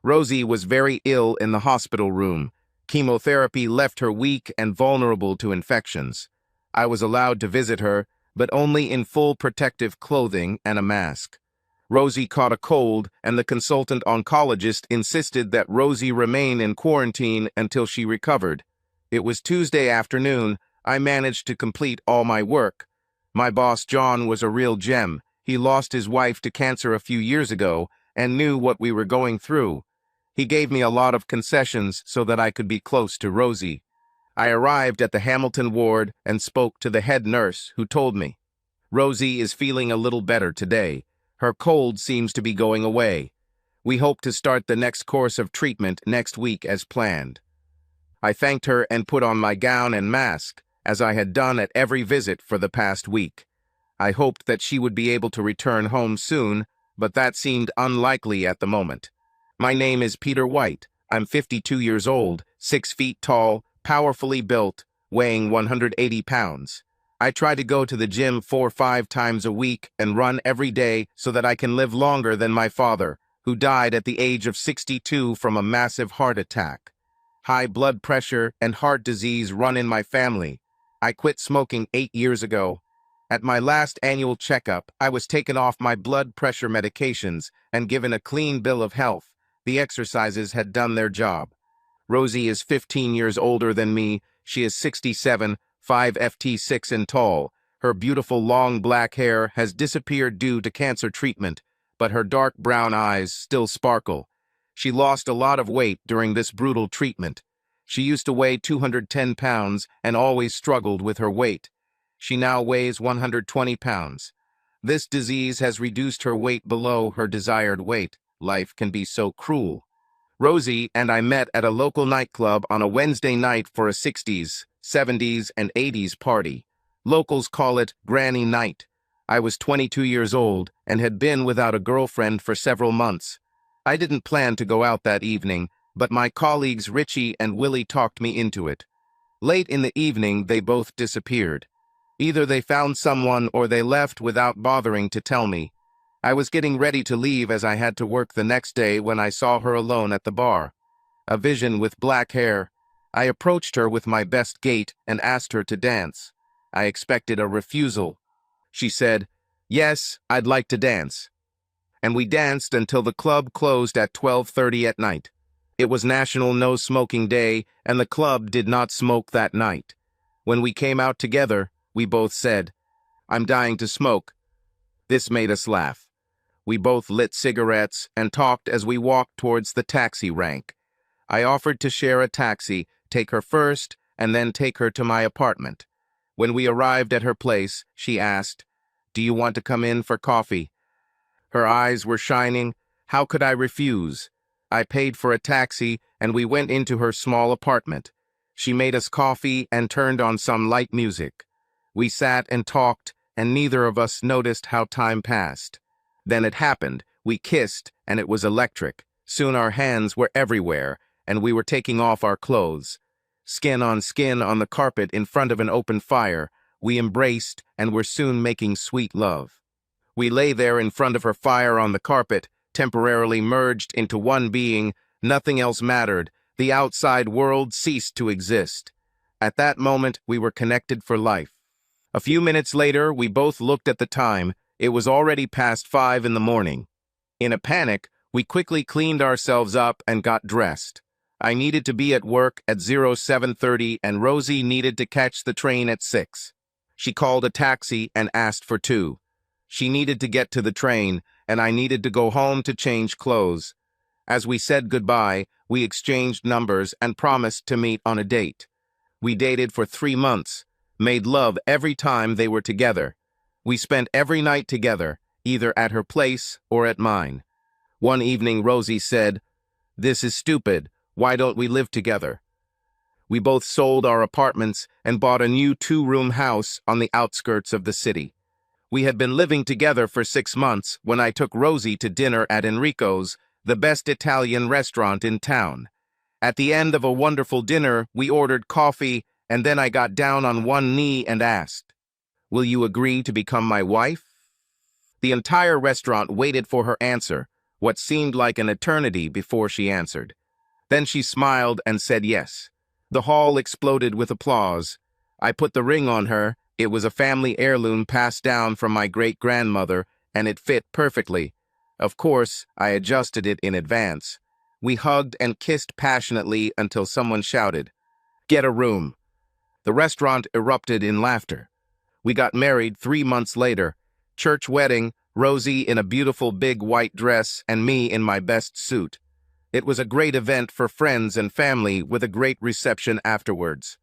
Rosie was very ill in the hospital room. Chemotherapy left her weak and vulnerable to infections. I was allowed to visit her, but only in full protective clothing and a mask. Rosie caught a cold, and the consultant oncologist insisted that Rosie remain in quarantine until she recovered. It was Tuesday afternoon. I managed to complete all my work. My boss, John, was a real gem. He lost his wife to cancer a few years ago and knew what we were going through. He gave me a lot of concessions so that I could be close to Rosie. I arrived at the Hamilton ward and spoke to the head nurse, who told me, "Rosie is feeling a little better today. Her cold seems to be going away. We hope to start the next course of treatment next week as planned." I thanked her and put on my gown and mask, as I had done at every visit for the past week. I hoped that she would be able to return home soon, but that seemed unlikely at the moment. My name is Peter White. I'm 52 years old, 6 feet tall, powerfully built, weighing 180 pounds. I try to go to the gym 4 or 5 times a week and run every day so that I can live longer than my father, who died at the age of 62 from a massive heart attack. High blood pressure and heart disease run in my family. I quit smoking 8 years ago. At my last annual checkup, I was taken off my blood pressure medications and given a clean bill of health. The exercises had done their job. Rosie is 15 years older than me. She is 67, 5'6" and tall. Her beautiful long black hair has disappeared due to cancer treatment, but her dark brown eyes still sparkle. She lost a lot of weight during this brutal treatment. She used to weigh 210 pounds and always struggled with her weight. She now weighs 120 pounds. This disease has reduced her weight below her desired weight. Life can be so cruel. Rosie and I met at a local nightclub on a Wednesday night for a 60s, 70s, and 80s party. Locals call it Granny Night. I was 22 years old and had been without a girlfriend for several months. I didn't plan to go out that evening, but my colleagues Richie and Willie talked me into it. Late in the evening, they both disappeared. Either they found someone or they left without bothering to tell me. I was getting ready to leave as I had to work the next day when I saw her alone at the bar. A vision with black hair. I approached her with my best gait and asked her to dance. I expected a refusal. She said, "Yes, I'd like to dance." And we danced until the club closed at 12:30 at night. It was National No Smoking Day, and the club did not smoke that night. When we came out together, we both said, "I'm dying to smoke." This made us laugh. We both lit cigarettes and talked as we walked towards the taxi rank. I offered to share a taxi, take her first, and then take her to my apartment. When we arrived at her place, she asked, "Do you want to come in for coffee?" Her eyes were shining. How could I refuse? I paid for a taxi, and we went into her small apartment. She made us coffee and turned on some light music. We sat and talked, and neither of us noticed how time passed. Then it happened. We kissed, and it was electric. Soon our hands were everywhere, and we were taking off our clothes. Skin on the carpet in front of an open fire, we embraced and were soon making sweet love. We lay there in front of her fire on the carpet, temporarily merged into one being. Nothing else mattered. The outside world ceased to exist. At that moment, we were connected for life. A few minutes later, we both looked at the time. It was already past 5 in the morning. In a panic, we quickly cleaned ourselves up and got dressed. I needed to be at work at 07:30 and Rosie needed to catch the train at 6. She called a taxi and asked for 2. She needed to get to the train, and I needed to go home to change clothes. As we said goodbye, we exchanged numbers and promised to meet on a date. We dated for 3 months, made love every time they were together. We spent every night together, either at her place or at mine. One evening, Rosie said, "This is stupid. Why don't we live together?" We both sold our apartments and bought a new 2-room house on the outskirts of the city. We had been living together for 6 months when I took Rosie to dinner at Enrico's, the best Italian restaurant in town. At the end of a wonderful dinner, we ordered coffee, and then I got down on one knee and asked, "Will you agree to become my wife?" The entire restaurant waited for her answer. what seemed like an eternity before she answered. Then she smiled and said yes. The hall exploded with applause. I put the ring on her. It was a family heirloom passed down from my great-grandmother, and it fit perfectly. Of course, I adjusted it in advance. We hugged and kissed passionately until someone shouted, "Get a room." The restaurant erupted in laughter. We got married 3 months later. Church wedding, Rosie in a beautiful big white dress and me in my best suit. It was a great event for friends and family with a great reception afterwards.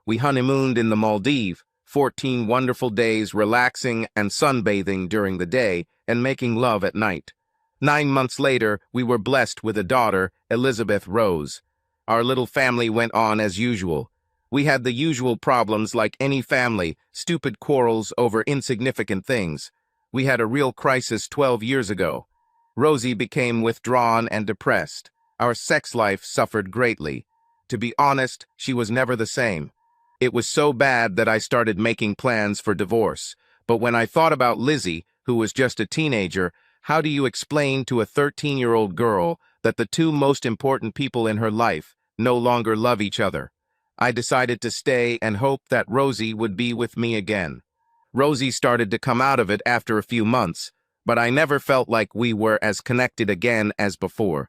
We honeymooned in the Maldives, 14 wonderful days relaxing and sunbathing during the day and making love at night. 9 months later, we were blessed with a daughter, Elizabeth Rose. Our little family went on as usual. We had the usual problems like any family, stupid quarrels over insignificant things. We had a real crisis 12 years ago. Rosie became withdrawn and depressed. Our sex life suffered greatly. To be honest, she was never the same. It was so bad that I started making plans for divorce. But when I thought about Lizzie, who was just a teenager, how do you explain to a 13-year-old girl that the two most important people in her life no longer love each other? I decided to stay and hope that Rosie would be with me again. Rosie started to come out of it after a few months, but I never felt like we were as connected again as before.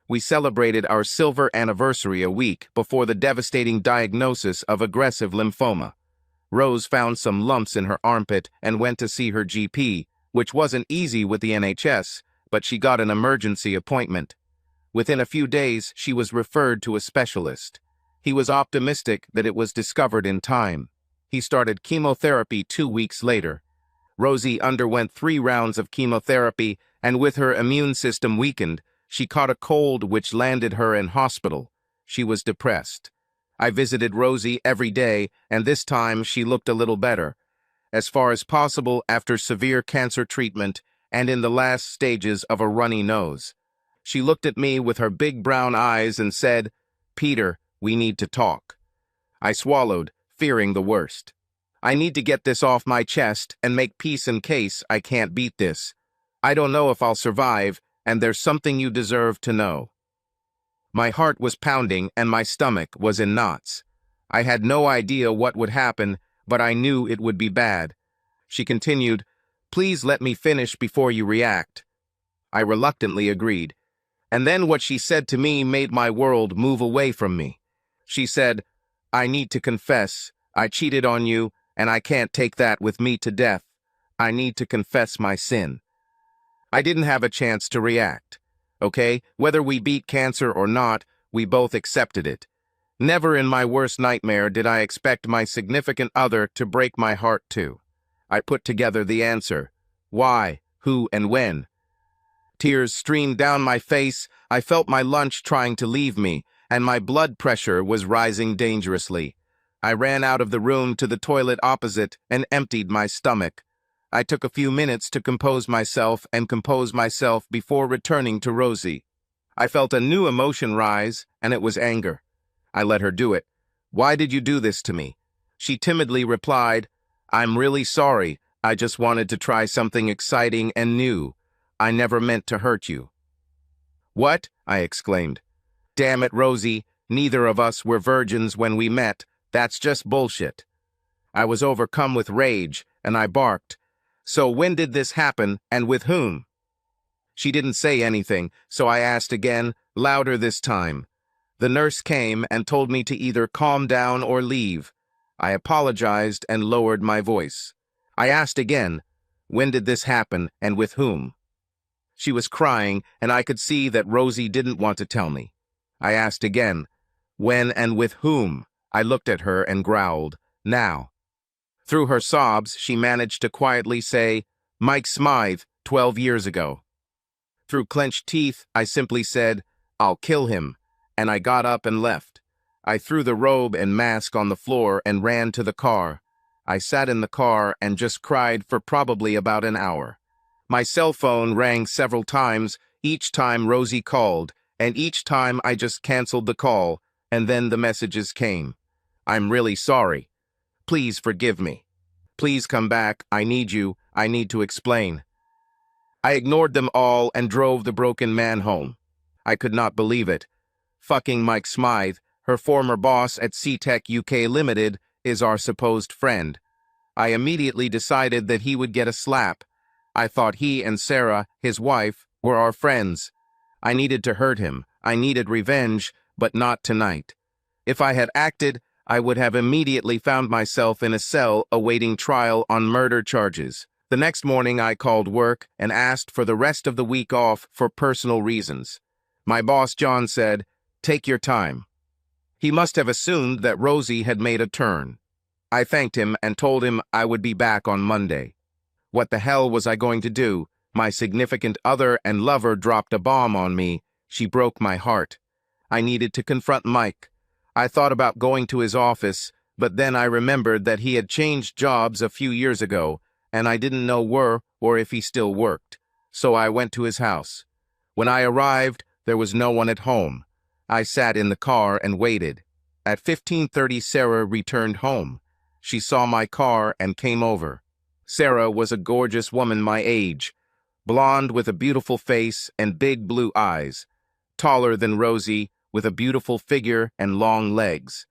We celebrated our silver anniversary a week before the devastating diagnosis of aggressive lymphoma. Rose found some lumps in her armpit and went to see her GP, which wasn't easy with the NHS, but she got an emergency appointment. Within a few days, she was referred to a specialist. He was optimistic that it was discovered in time. He started chemotherapy 2 weeks later. Rosie underwent 3 rounds of chemotherapy, and with her immune system weakened, she caught a cold which landed her in hospital. She was depressed. I visited Rosie every day, and this time she looked a little better. As far as possible after severe cancer treatment and in the last stages of a runny nose. She looked at me with her big brown eyes and said, "Peter, we need to talk." I swallowed, fearing the worst. I need to get this off my chest and make peace in case I can't beat this. I don't know if I'll survive, and there's something you deserve to know. My heart was pounding and my stomach was in knots. I had no idea what would happen, but I knew it would be bad. She continued, "Please let me finish before you react." I reluctantly agreed. And then what she said to me made my world move away from me. She said, "I need to confess. I cheated on you, and I can't take that with me to death. I need to confess my sin." I didn't have a chance to react. Okay, whether we beat cancer or not, we both accepted it. Never in my worst nightmare did I expect my significant other to break my heart too. I put together the answer. Why, who, and when? Tears streamed down my face. I felt my lunch trying to leave me, and my blood pressure was rising dangerously. I ran out of the room to the toilet opposite and emptied my stomach. I took a few minutes to compose myself before returning to Rosie. I felt a new emotion rise, and it was anger. I let her do it. "Why did you do this to me?" She timidly replied, "I'm really sorry. I just wanted to try something exciting and new. I never meant to hurt you." "What?" I exclaimed. "Damn it, Rosie. Neither of us were virgins when we met. That's just bullshit." I was overcome with rage, and I barked. "So when did this happen, and with whom?" She didn't say anything, so I asked again, louder this time. The nurse came and told me to either calm down or leave. I apologized and lowered my voice. I asked again, "When did this happen, and with whom?" She was crying, and I could see that Rosie didn't want to tell me. I asked again, "When and with whom?" I looked at her and growled, "Now." Through her sobs, she managed to quietly say, "Mike Smythe, 12 years ago." Through clenched teeth, I simply said, "I'll kill him," and I got up and left. I threw the robe and mask on the floor and ran to the car. I sat in the car and just cried for probably about an hour. My cell phone rang several times, each time Rosie called, and each time I just canceled the call, and then the messages came. "I'm really sorry. Please forgive me. Please come back. I need you. I need to explain." I ignored them all and drove the broken man home. I could not believe it. Fucking Mike Smythe, her former boss at C-Tech UK Limited, is our supposed friend. I immediately decided that he would get a slap. I thought he and Sarah, his wife, were our friends. I needed to hurt him. I needed revenge, but not tonight. If I had acted, I would have immediately found myself in a cell awaiting trial on murder charges. The next morning I called work and asked for the rest of the week off for personal reasons. My boss John said, "Take your time." He must have assumed that Rosie had made a turn. I thanked him and told him I would be back on Monday. What the hell was I going to do? My significant other and lover dropped a bomb on me. She broke my heart. I needed to confront Mike. I thought about going to his office, but then I remembered that he had changed jobs a few years ago, and I didn't know where or if he still worked. So I went to his house. When I arrived, there was no one at home. I sat in the car and waited. At 15:30, Sarah returned home. She saw my car and came over. Sarah was a gorgeous woman my age, blonde with a beautiful face and big blue eyes, taller than Rosie, with a beautiful figure and long legs.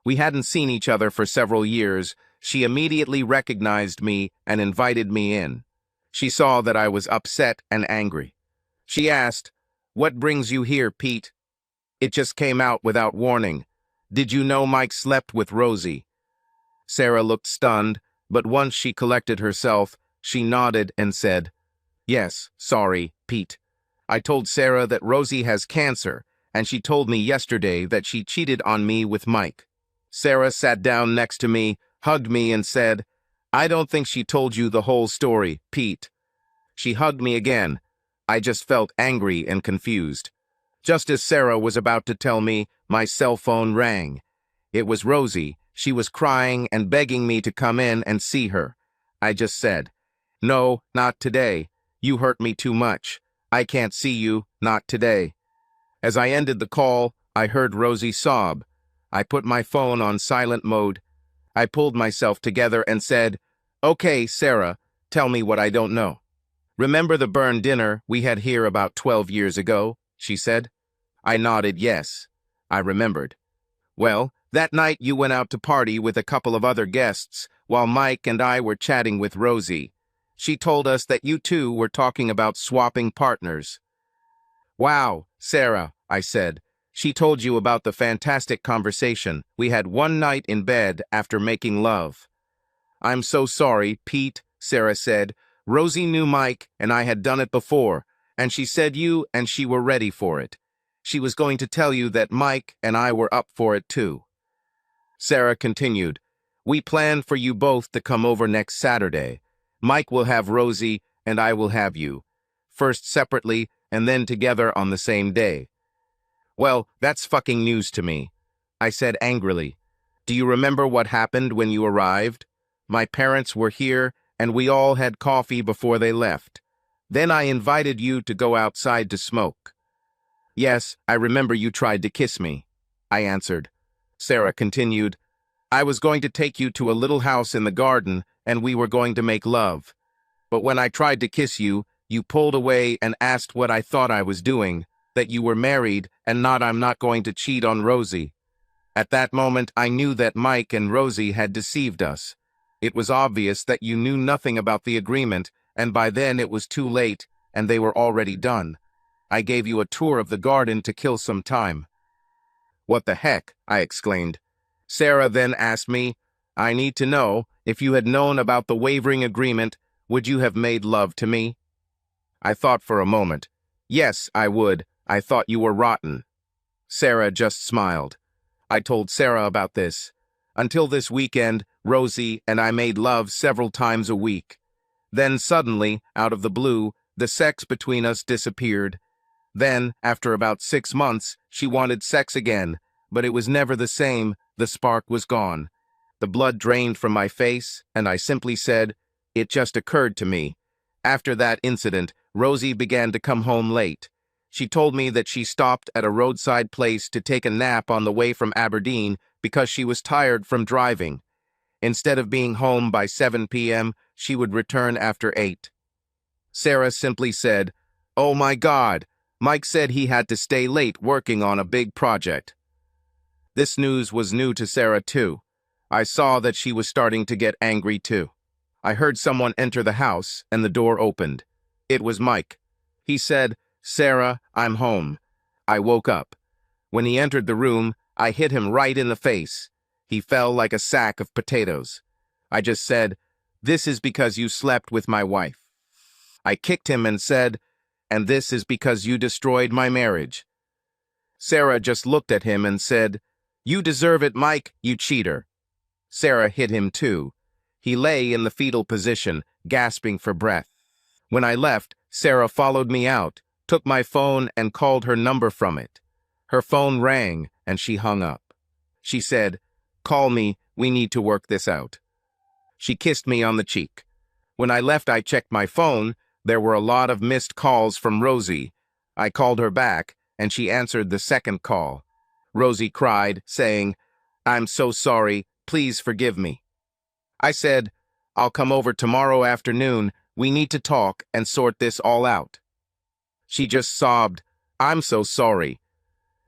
We hadn't seen each other for several years. She immediately recognized me and invited me in. She saw that I was upset and angry. She asked, "What brings you here, Pete?" "It just came out without warning. Did you know Mike slept with Rosie?" Sarah looked stunned, but once she collected herself, she nodded and said, "Yes, sorry, Pete. I told Sarah that Rosie has cancer, and she told me yesterday that she cheated on me with Mike." Sarah sat down next to me, hugged me, and said, "I don't think she told you the whole story, Pete." She hugged me again. I just felt angry and confused. Just as Sarah was about to tell me, my cell phone rang. It was Rosie. She was crying and begging me to come in and see her. I just said, "No, not today. You hurt me too much. I can't see you, not today." As I ended the call, I heard Rosie sob. I put my phone on silent mode. I pulled myself together and said, "Okay, Sarah, tell me what I don't know." "Remember the burn dinner we had here about 12 years ago?" she said. I nodded yes. I remembered. "Well, that night you went out to party with a couple of other guests while Mike and I were chatting with Rosie. She told us that you two were talking about swapping partners." "Wow, Sarah," I said. "She told you about the fantastic conversation we had one night in bed after making love." "I'm so sorry, Pete," Sarah said. "Rosie knew Mike and I had done it before, and she said you and she were ready for it. She was going to tell you that Mike and I were up for it too." Sarah continued, "We planned for you both to come over next Saturday. Mike will have Rosie and I will have you. First separately and then together on the same day." "Well, that's fucking news to me," I said angrily. "Do you remember what happened when you arrived? My parents were here and we all had coffee before they left. Then I invited you to go outside to smoke." "Yes, I remember you tried to kiss me," I answered. Sarah continued, "I was going to take you to a little house in the garden and we were going to make love. But when I tried to kiss you, you pulled away and asked what I thought I was doing, that you were married and not I'm not going to cheat on Rosie. At that moment, I knew that Mike and Rosie had deceived us. It was obvious that you knew nothing about the agreement, and by then it was too late and they were already done. I gave you a tour of the garden to kill some time." "What the heck?" I exclaimed. Sarah then asked me, "I need to know, if you had known about the wavering agreement, would you have made love to me?" I thought for a moment. "Yes, I would. I thought you were rotten." Sarah just smiled. I told Sarah about this. Until this weekend, Rosie and I made love several times a week. Then suddenly, out of the blue, the sex between us disappeared. Then, after about 6 months, she wanted sex again, but it was never the same. The spark was gone. The blood drained from my face, and I simply said, "It just occurred to me." After that incident, Rosie began to come home late. She told me that she stopped at a roadside place to take a nap on the way from Aberdeen because she was tired from driving. Instead of being home by 7 p.m., she would return after 8. Sarah simply said, "Oh my God, Mike said he had to stay late working on a big project." This news was new to Sarah too. I saw that she was starting to get angry too. I heard someone enter the house and the door opened. It was Mike. He said, "Sarah, I'm home." I woke up. When he entered the room, I hit him right in the face. He fell like a sack of potatoes. I just said, "This is because you slept with my wife." I kicked him and said, "And this is because you destroyed my marriage." Sarah just looked at him and said, "You deserve it, Mike, you cheater." Sarah hit him too. He lay in the fetal position, gasping for breath. When I left, Sarah followed me out, took my phone and called her number from it. Her phone rang and she hung up. She said, "Call me, we need to work this out." She kissed me on the cheek. When I left, I checked my phone. There were a lot of missed calls from Rosie. I called her back, and she answered the second call. Rosie cried, saying, "I'm so sorry, please forgive me." I said, "I'll come over tomorrow afternoon. We need to talk and sort this all out." She just sobbed, "I'm so sorry."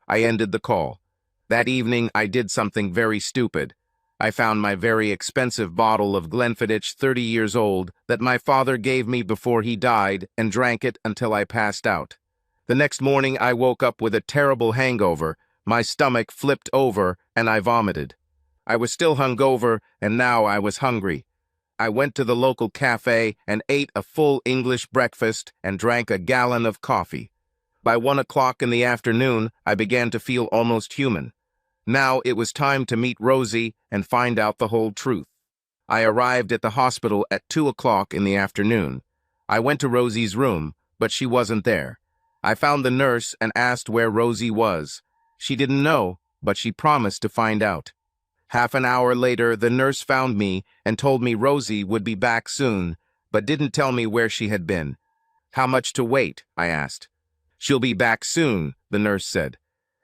I ended the call. That evening, I did something very stupid. I found my very expensive bottle of Glenfiddich, 30 years old, that my father gave me before he died, and drank it until I passed out. The next morning, I woke up with a terrible hangover. My stomach flipped over, and I vomited. I was still hungover, and now I was hungry. I went to the local cafe and ate a full English breakfast and drank a gallon of coffee. By 1 o'clock in the afternoon, I began to feel almost human. Now it was time to meet Rosie and find out the whole truth. I arrived at the hospital at 2 o'clock in the afternoon. I went to Rosie's room, but she wasn't there. I found the nurse and asked where Rosie was. She didn't know, but she promised to find out. Half an hour later, the nurse found me and told me Rosie would be back soon, but didn't tell me where she had been. "How much to wait?" I asked. "She'll be back soon," the nurse said.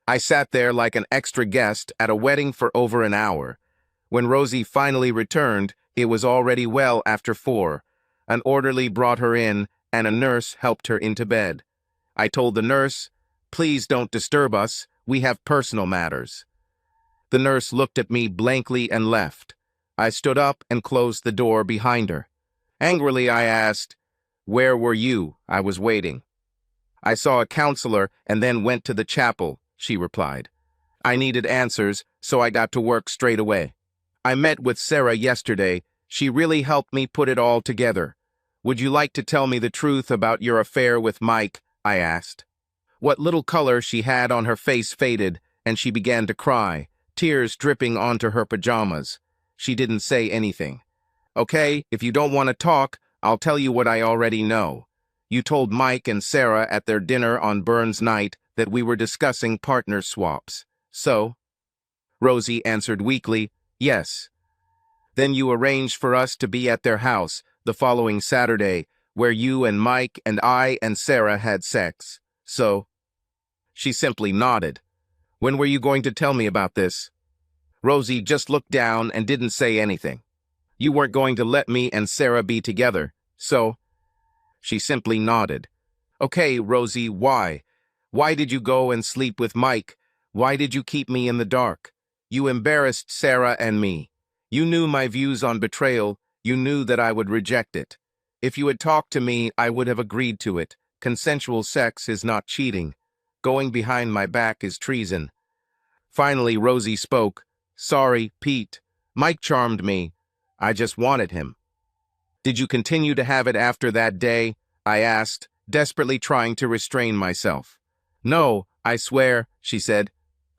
I sat there like an extra guest at a wedding for over an hour. When Rosie finally returned, it was already well after 4. An orderly brought her in, and a nurse helped her into bed. I told the nurse, "Please don't disturb us. We have personal matters." The nurse looked at me blankly and left. I stood up and closed the door behind her. Angrily, I asked, "Where were you?" "I was waiting." "I saw a counselor and then went to the chapel," she replied. I needed answers, so I got to work straight away. "I met with Sarah yesterday. She really helped me put it all together. Would you like to tell me the truth about your affair with Mike?" I asked. What little color she had on her face faded, and she began to cry, tears dripping onto her pajamas. She didn't say anything. "Okay, if you don't want to talk, I'll tell you what I already know. You told Mike and Sarah at their dinner on Burns night that we were discussing partner swaps. So?" Rosie answered weakly, "Yes." "Then you arranged for us to be at their house the following Saturday, where you and Mike and I and Sarah had sex. So?" She simply nodded. "When were you going to tell me about this?" Rosie just looked down and didn't say anything. "You weren't going to let me and Sarah be together, so?" She simply nodded. "Okay, Rosie, why? Why did you go and sleep with Mike? Why did you keep me in the dark? You embarrassed Sarah and me. You knew my views on betrayal. You knew that I would reject it. If you had talked to me, I would have agreed to it. Consensual sex is not cheating. Going behind my back is treason." Finally, Rosie spoke. "Sorry, Pete. Mike charmed me. I just wanted him." "Did you continue to have it after that day?" I asked, desperately trying to restrain myself. "No, I swear," she said.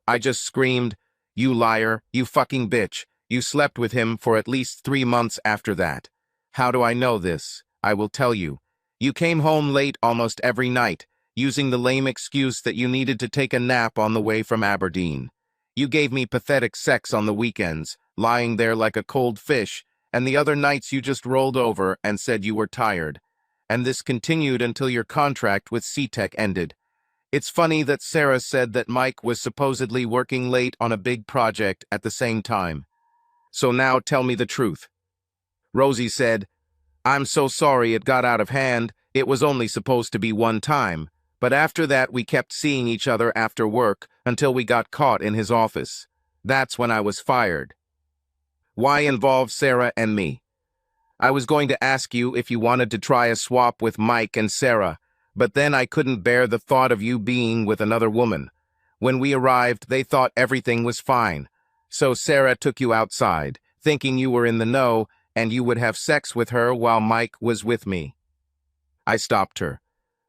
I just screamed, "You liar, you fucking bitch. You slept with him for at least 3 months after that." "How do I know this? I will tell you. You came home late almost every night, using the lame excuse that you needed to take a nap on the way from Aberdeen. You gave me pathetic sex on the weekends, lying there like a cold fish, and the other nights you just rolled over and said you were tired. And this continued until your contract with C-Tech ended. It's funny that Sarah said that Mike was supposedly working late on a big project at the same time. So now tell me the truth." Rosie said, "I'm so sorry it got out of hand. It was only supposed to be one time, but after that we kept seeing each other after work until we got caught in his office. That's when I was fired. Why involve Sarah and me? I was going to ask you if you wanted to try a swap with Mike and Sarah, but then I couldn't bear the thought of you being with another woman. When we arrived, they thought everything was fine. So Sarah took you outside, thinking you were in the know and you would have sex with her while Mike was with me. I stopped her.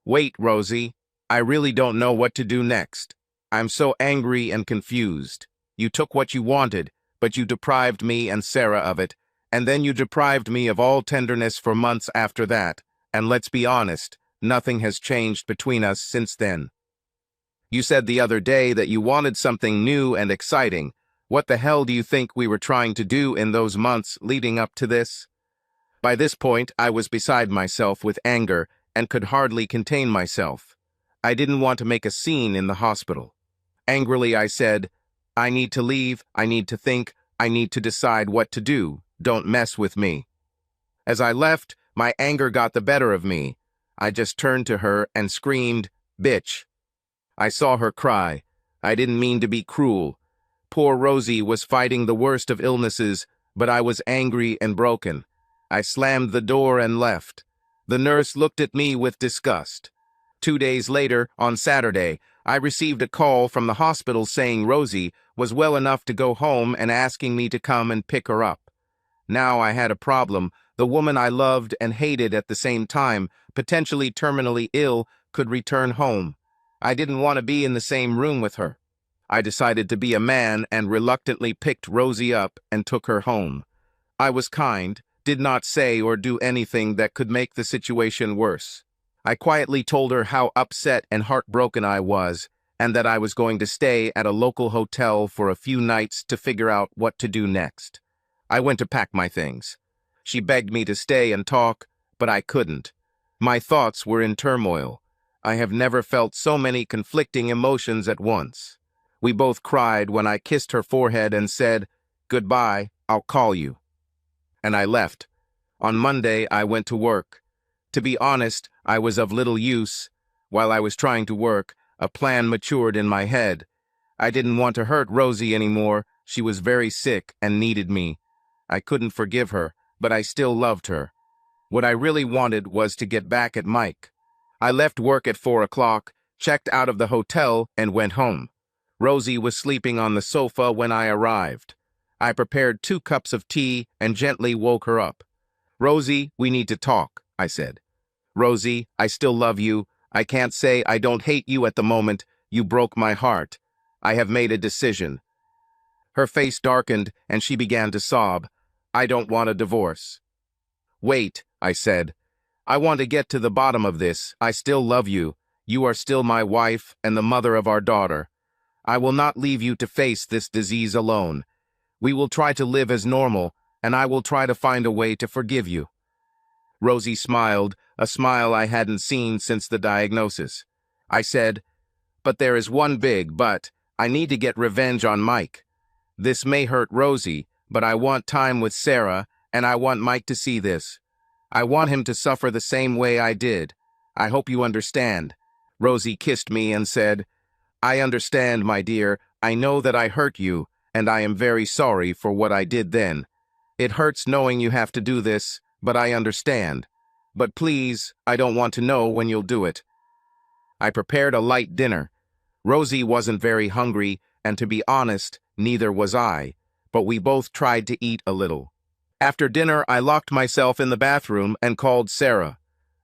Wait, Rosie, I really don't know what to do next. I'm so angry and confused. You took what you wanted, but you deprived me and Sarah of it, and then you deprived me of all tenderness for months after that, and let's be honest, nothing has changed between us since then. You said the other day that you wanted something new and exciting. What the hell do you think we were trying to do in those months leading up to this? By this point, I was beside myself with anger and could hardly contain myself. I didn't want to make a scene in the hospital. Angrily, I said, I need to leave, I need to think, I need to decide what to do. Don't mess with me. As I left, my anger got the better of me. I just turned to her and screamed, bitch. I saw her cry. I didn't mean to be cruel. Poor Rosie was fighting the worst of illnesses, but I was angry and broken. I slammed the door and left. The nurse looked at me with disgust. 2 days later, on Saturday, I received a call from the hospital saying Rosie was well enough to go home and asking me to come and pick her up. Now I had a problem. The woman I loved and hated at the same time, potentially terminally ill, could return home. I didn't want to be in the same room with her. I decided to be a man and reluctantly picked Rosie up and took her home. I was kind, did not say or do anything that could make the situation worse. I quietly told her how upset and heartbroken I was, and that I was going to stay at a local hotel for a few nights to figure out what to do next. I went to pack my things. She begged me to stay and talk, but I couldn't. My thoughts were in turmoil. I have never felt so many conflicting emotions at once. We both cried when I kissed her forehead and said, "Goodbye, I'll call you." And I left. On Monday, I went to work. To be honest, I was of little use. While I was trying to work, a plan matured in my head. I didn't want to hurt Rosie anymore. She was very sick and needed me. I couldn't forgive her, but I still loved her. What I really wanted was to get back at Mike. I left work at 4 o'clock, checked out of the hotel, and went home. Rosie was sleeping on the sofa when I arrived. I prepared 2 cups of tea and gently woke her up. "Rosie, we need to talk," I said. "Rosie, I still love you. I can't say I don't hate you at the moment. You broke my heart. I have made a decision." Her face darkened and she began to sob. "I don't want a divorce." "Wait," I said. "I want to get to the bottom of this. I still love you. You are still my wife and the mother of our daughter. I will not leave you to face this disease alone. We will try to live as normal, and I will try to find a way to forgive you." Rosie smiled, a smile I hadn't seen since the diagnosis. I said, "But there is one big but. I need to get revenge on Mike. This may hurt Rosie, but I want time with Sarah, and I want Mike to see this. I want him to suffer the same way I did. I hope you understand." Rosie kissed me and said, "I understand, my dear. I know that I hurt you, and I am very sorry for what I did then. It hurts knowing you have to do this, but I understand. But please, I don't want to know when you'll do it." I prepared a light dinner. Rosie wasn't very hungry, and to be honest, neither was I, but we both tried to eat a little. After dinner, I locked myself in the bathroom and called Sarah.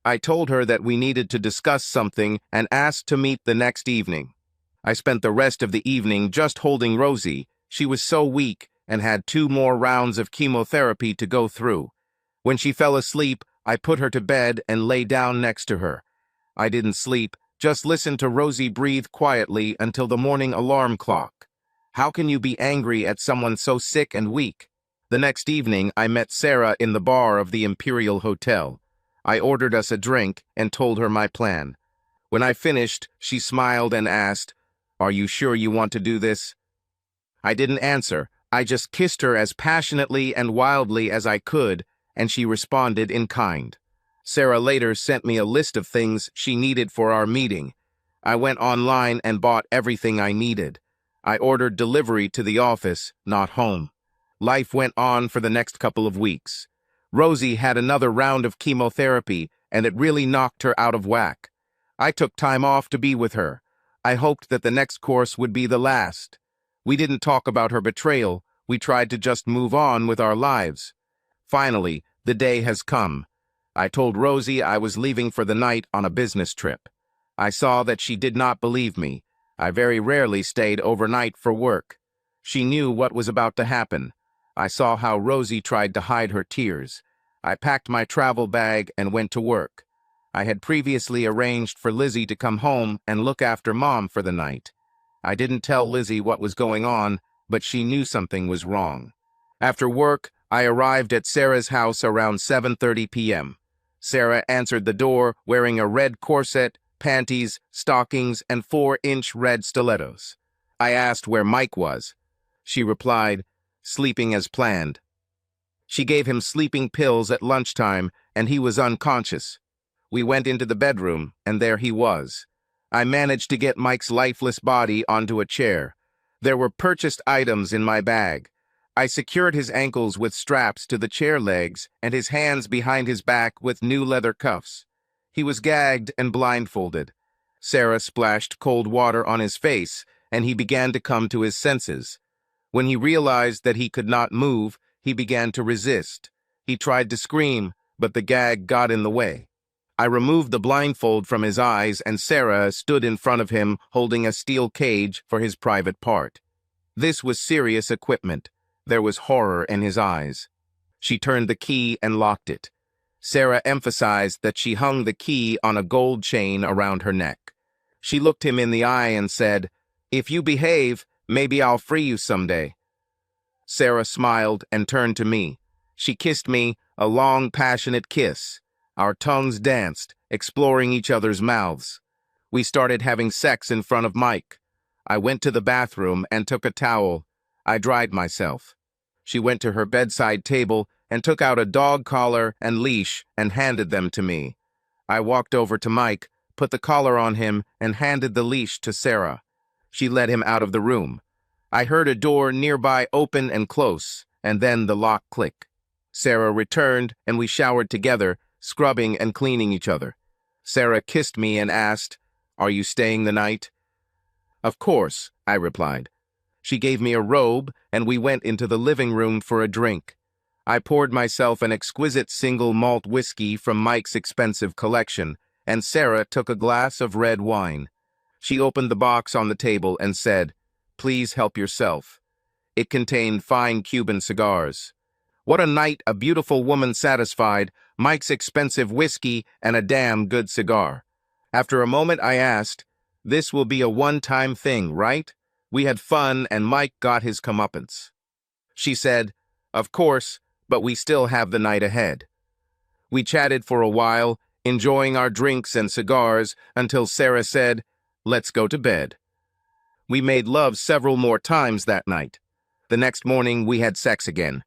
I told her that we needed to discuss something and asked to meet the next evening. I spent the rest of the evening just holding Rosie. She was so weak and had 2 more rounds of chemotherapy to go through. When she fell asleep, I put her to bed and lay down next to her. I didn't sleep, just listened to Rosie breathe quietly until the morning alarm clock. How can you be angry at someone so sick and weak? The next evening, I met Sarah in the bar of the Imperial Hotel. I ordered us a drink and told her my plan. When I finished, she smiled and asked, "Are you sure you want to do this?" I didn't answer. I just kissed her as passionately and wildly as I could, and she responded in kind. Sarah later sent me a list of things she needed for our meeting. I went online and bought everything I needed. I ordered delivery to the office, not home. Life went on for the next couple of weeks. Rosie had another round of chemotherapy, and it really knocked her out of whack. I took time off to be with her. I hoped that the next course would be the last. We didn't talk about her betrayal. We tried to just move on with our lives. Finally, the day has come. I told Rosie I was leaving for the night on a business trip. I saw that she did not believe me. I very rarely stayed overnight for work. She knew what was about to happen. I saw how Rosie tried to hide her tears. I packed my travel bag and went to work. I had previously arranged for Lizzie to come home and look after Mom for the night. I didn't tell Lizzie what was going on, but she knew something was wrong. After work, I arrived at Sarah's house around 7:30 p.m. Sarah answered the door wearing a red corset, panties, stockings, and 4-inch red stilettos. I asked where Mike was. She replied, sleeping as planned. She gave him sleeping pills at lunchtime, and he was unconscious. We went into the bedroom, and there he was. I managed to get Mike's lifeless body onto a chair. There were purchased items in my bag. I secured his ankles with straps to the chair legs and his hands behind his back with new leather cuffs. He was gagged and blindfolded. Sarah splashed cold water on his face, and he began to come to his senses. When he realized that he could not move, he began to resist. He tried to scream, but the gag got in the way. I removed the blindfold from his eyes, and Sarah stood in front of him holding a steel cage for his private part. This was serious equipment. There was horror in his eyes. She turned the key and locked it. Sarah emphasized that she hung the key on a gold chain around her neck. She looked him in the eye and said, "If you behave, maybe I'll free you someday." Sarah smiled and turned to me. She kissed me, a long, passionate kiss. Our tongues danced, exploring each other's mouths. We started having sex in front of Mike. I went to the bathroom and took a towel. I dried myself. She went to her bedside table and took out a dog collar and leash and handed them to me. I walked over to Mike, put the collar on him, and handed the leash to Sarah. She led him out of the room. I heard a door nearby open and close, and then the lock click. Sarah returned, and we showered together, scrubbing and cleaning each other. Sarah kissed me and asked, "Are you staying the night?" "Of course," I replied. She gave me a robe, and we went into the living room for a drink. I poured myself an exquisite single malt whiskey from Mike's expensive collection, and Sarah took a glass of red wine. She opened the box on the table and said, "Please help yourself." It contained fine Cuban cigars. What a night, a beautiful woman satisfied, Mike's expensive whiskey, and a damn good cigar. After a moment I asked, "This will be a one-time thing, right? We had fun and Mike got his comeuppance." She said, "Of course, but we still have the night ahead." We chatted for a while, enjoying our drinks and cigars, until Sarah said, "Let's go to bed." We made love several more times that night. The next morning we had sex again.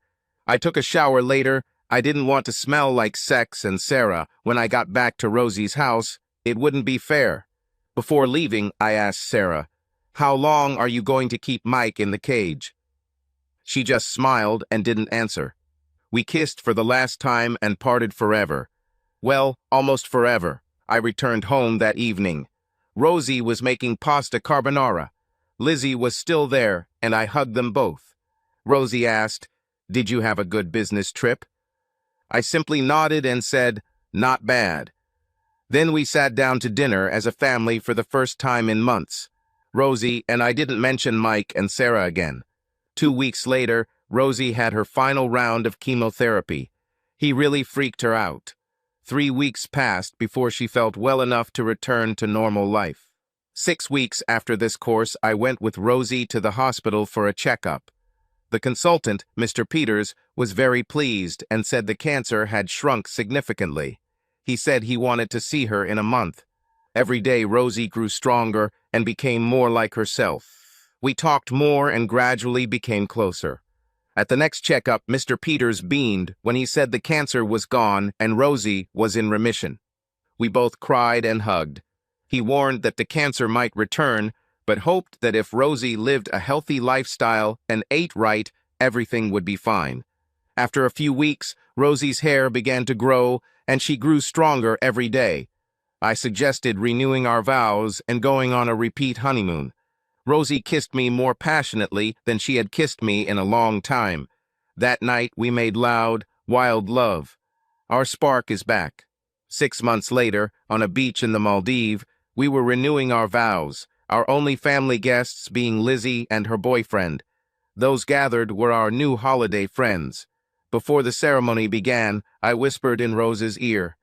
I took a shower later. I didn't want to smell like sex and Sarah when I got back to Rosie's house. It wouldn't be fair. Before leaving, I asked Sarah, "How long are you going to keep Mike in the cage?" She just smiled and didn't answer. We kissed for the last time and parted forever. Well, almost forever. I returned home that evening. Rosie was making pasta carbonara. Lizzie was still there, and I hugged them both. Rosie asked, "Did you have a good business trip?" I simply nodded and said, "Not bad." Then we sat down to dinner as a family for the first time in months. Rosie and I didn't mention Mike and Sarah again. 2 weeks later, Rosie had her final round of chemotherapy. He really freaked her out. 3 weeks passed before she felt well enough to return to normal life. 6 weeks after this course, I went with Rosie to the hospital for a checkup. The consultant, Mr. Peters, was very pleased and said the cancer had shrunk significantly. He said he wanted to see her in a month. Every day, Rosie grew stronger and became more like herself. We talked more and gradually became closer. At the next checkup, Mr. Peters beamed when he said the cancer was gone and Rosie was in remission. We both cried and hugged. He warned that the cancer might return, but hoped that if Rosie lived a healthy lifestyle and ate right, everything would be fine. After a few weeks, Rosie's hair began to grow, and she grew stronger every day. I suggested renewing our vows and going on a repeat honeymoon. Rosie kissed me more passionately than she had kissed me in a long time. That night we made loud, wild love. Our spark is back. 6 months later, on a beach in the Maldives, we were renewing our vows, our only family guests being Lizzie and her boyfriend. Those gathered were our new holiday friends. Before the ceremony began, I whispered in Rose's ear,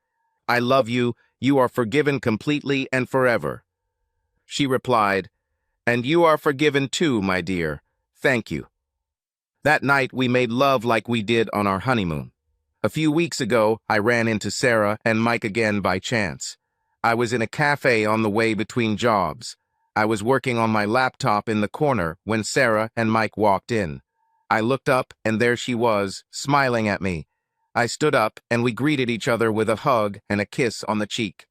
"I love you. You are forgiven completely and forever." She replied, "And you are forgiven too, my dear. Thank you." That night we made love like we did on our honeymoon. A few weeks ago, I ran into Sarah and Mike again by chance. I was in a cafe on the way between jobs. I was working on my laptop in the corner when Sarah and Mike walked in. I looked up and there she was, smiling at me. I stood up and we greeted each other with a hug and a kiss on the cheek.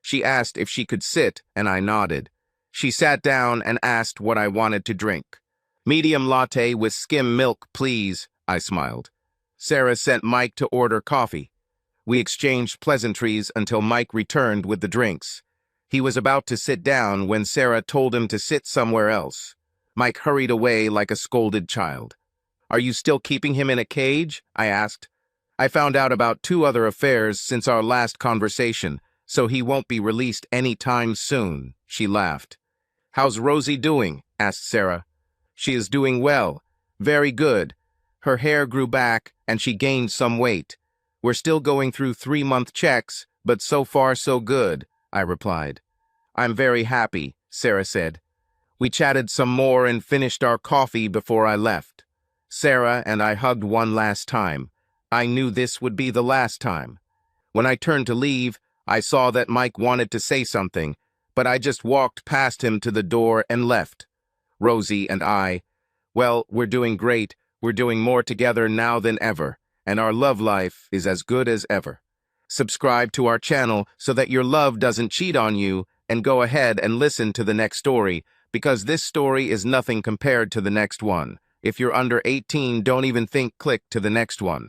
She asked if she could sit and I nodded. She sat down and asked what I wanted to drink. "Medium latte with skim milk, please," I smiled. Sarah sent Mike to order coffee. We exchanged pleasantries until Mike returned with the drinks. He was about to sit down when Sarah told him to sit somewhere else. Mike hurried away like a scolded child. "Are you still keeping him in a cage?" I asked. "I found out about 2 other affairs since our last conversation, so he won't be released any time soon," she laughed. "How's Rosie doing?" asked Sarah. "She is doing well. Very good. Her hair grew back and she gained some weight. We're still going through 3-month checks, but so far so good," I replied. "I'm very happy," Sarah said. We chatted some more and finished our coffee before I left. Sarah and I hugged one last time. I knew this would be the last time. When I turned to leave, I saw that Mike wanted to say something, but I just walked past him to the door and left. Rosie and I, well, we're doing great. We're doing more together now than ever, and our love life is as good as ever. Subscribe to our channel so that your love doesn't cheat on you, and go ahead and listen to the next story, because this story is nothing compared to the next one. If you're under 18, don't even click to the next one.